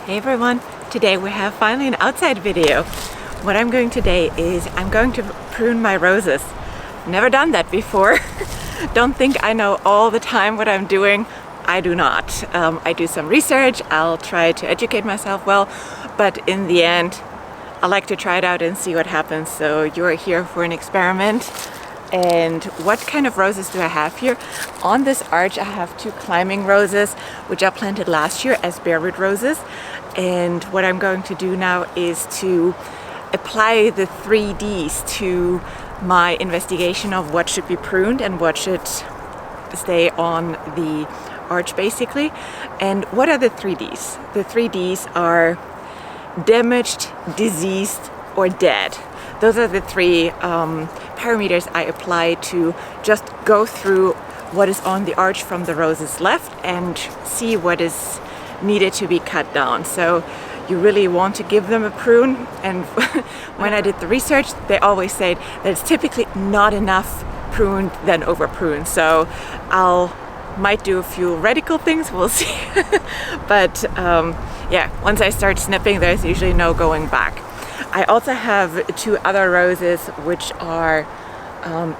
Hey everyone, today we have finally an outside video. What I'm doing today is I'm going to prune my roses. Never done that before. Don't think I know all the time what I'm doing. I do not. I do some research, I'll try to educate myself well, but in the end I like to try it out and see what happens. So you're here for an experiment. And what kind of roses do I have here? On this arch I have two climbing roses which I planted last year as bare root roses, and what I'm going to do now is to apply the 3Ds to my investigation of what should be pruned and what should stay on the arch basically. And what are the 3Ds? The 3Ds are damaged, diseased or dead. Those are the three parameters I apply to just go through what is on the arch from the roses left and see what is needed to be cut down. So you really want to give them a prune, and when I did the research they always say that it's typically not enough pruned than over pruned. So might do a few radical things, we'll see. But yeah, once I start snipping there's usually no going back. I also have two other roses which are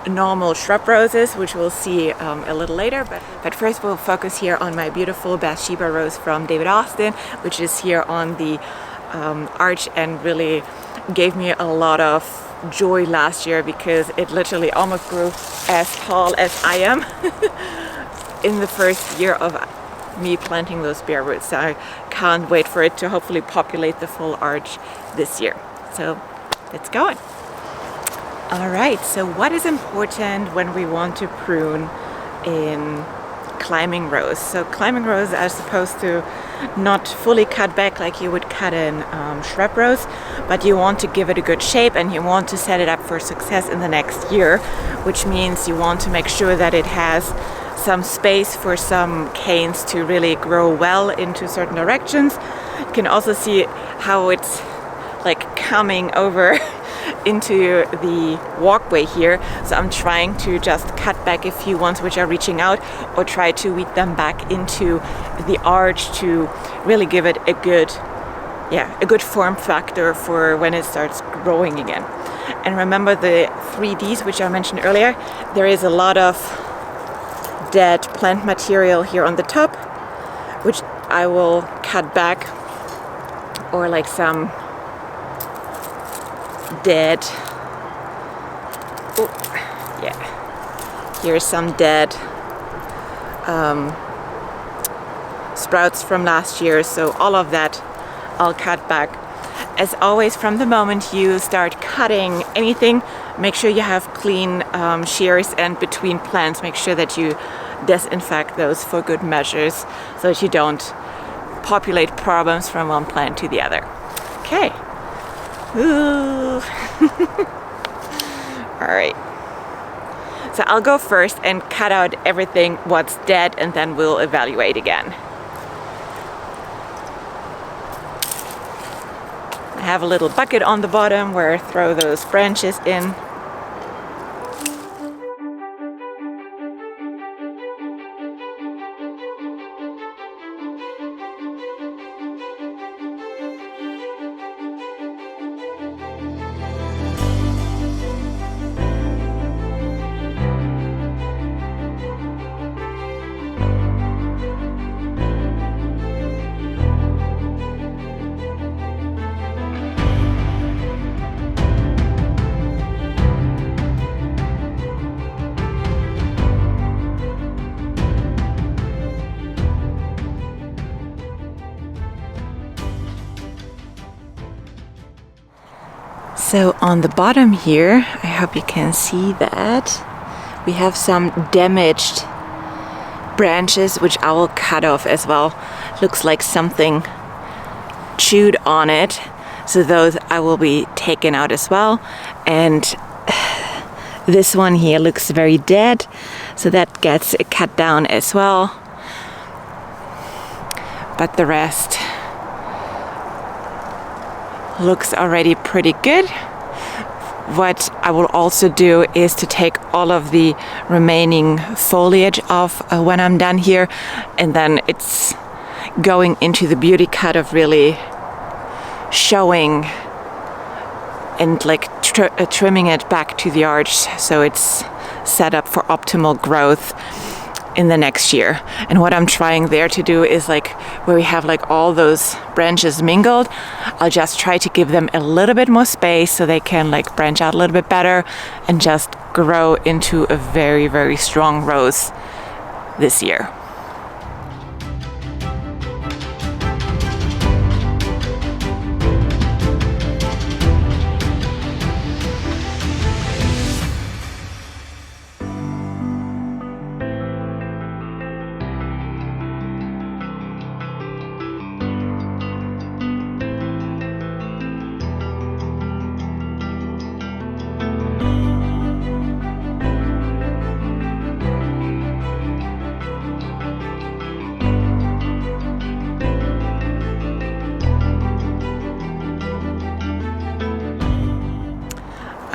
normal shrub roses, which we'll see a little later, but first we'll focus here on my beautiful Bathsheba rose from David Austin, which is here on the arch and really gave me a lot of joy last year because it literally almost grew as tall as I am in the first year of me planting those bare roots. So I can't wait for it to hopefully populate the full arch this year. So let's go. All right, so what is important when we want to prune in climbing rose? So climbing rose are supposed to not fully cut back like you would cut in shrub rose, but you want to give it a good shape and you want to set it up for success in the next year, which means you want to make sure that it has some space for some canes to really grow well into certain directions. You can also see how it's like coming over into the walkway here, so I'm trying to just cut back a few ones which are reaching out or try to weed them back into the arch to really give it a good form factor for when it starts growing again. And remember the 3Ds which I mentioned earlier, there is a lot of dead plant material here on the top which I will cut back, or like some dead, here's some dead sprouts from last year, so all of that I'll cut back. As always, from the moment you start cutting anything, make sure you have clean shears, and between plants make sure that you disinfect those for good measures so that you don't populate problems from one plant to the other. Okay. Ooh. All right, so I'll go first and cut out everything what's dead, and then we'll evaluate again. I have a little bucket on the bottom where I throw those branches in. So on the bottom here, I hope you can see that, we have some damaged branches which I will cut off as well. Looks like something chewed on it, so those I will be taken out as well. And this one here looks very dead, so that gets cut down as well. But the rest looks already pretty good. What I will also do is to take all of the remaining foliage off when I'm done here, and then it's going into the beauty cut of really showing and like trimming it back to the arch so it's set up for optimal growth in the next year. And what I'm trying there to do is like where we have like all those branches mingled, I'll just try to give them a little bit more space so they can like branch out a little bit better and just grow into a very, very strong rose this year.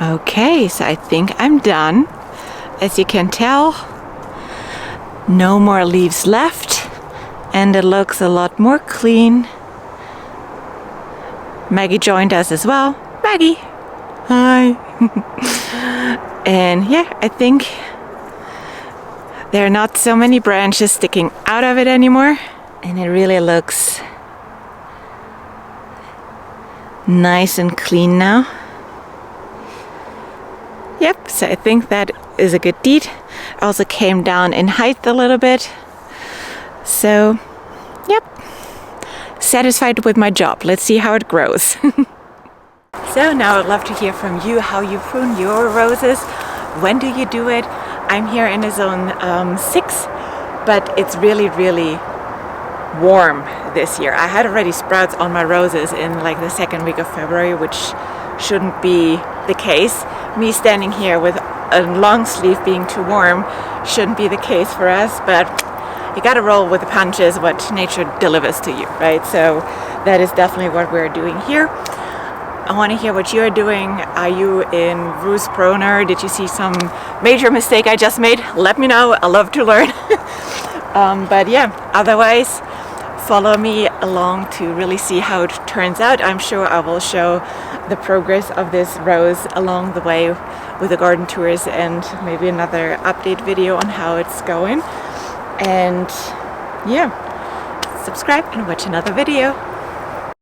Okay, so I think I'm done. As you can tell, no more leaves left, and it looks a lot more clean. Maggie joined us as well. Maggie! Hi! And yeah, I think there are not so many branches sticking out of it anymore, and it really looks nice and clean now. Yep, so I think that is a good deed. Also came down in height a little bit. So, yep, satisfied with my job. Let's see how it grows. So now I'd love to hear from you how you prune your roses. When do you do it? I'm here in a zone 6, but it's really, really warm this year. I had already sprouts on my roses in like the second week of February, which shouldn't be the case. Me standing here with a long sleeve being too warm shouldn't be the case for us, but you gotta roll with the punches, what nature delivers to you, right? So that is definitely what we're doing here. I want to hear what you're doing. Are you in Rose Pruner? Did you see some major mistake I just made? Let me know. I love to learn. But yeah, otherwise follow me along to really see how it turns out. I'm sure I will show the progress of this rose along the way with the garden tours and maybe another update video on how it's going. And yeah, subscribe and watch another video.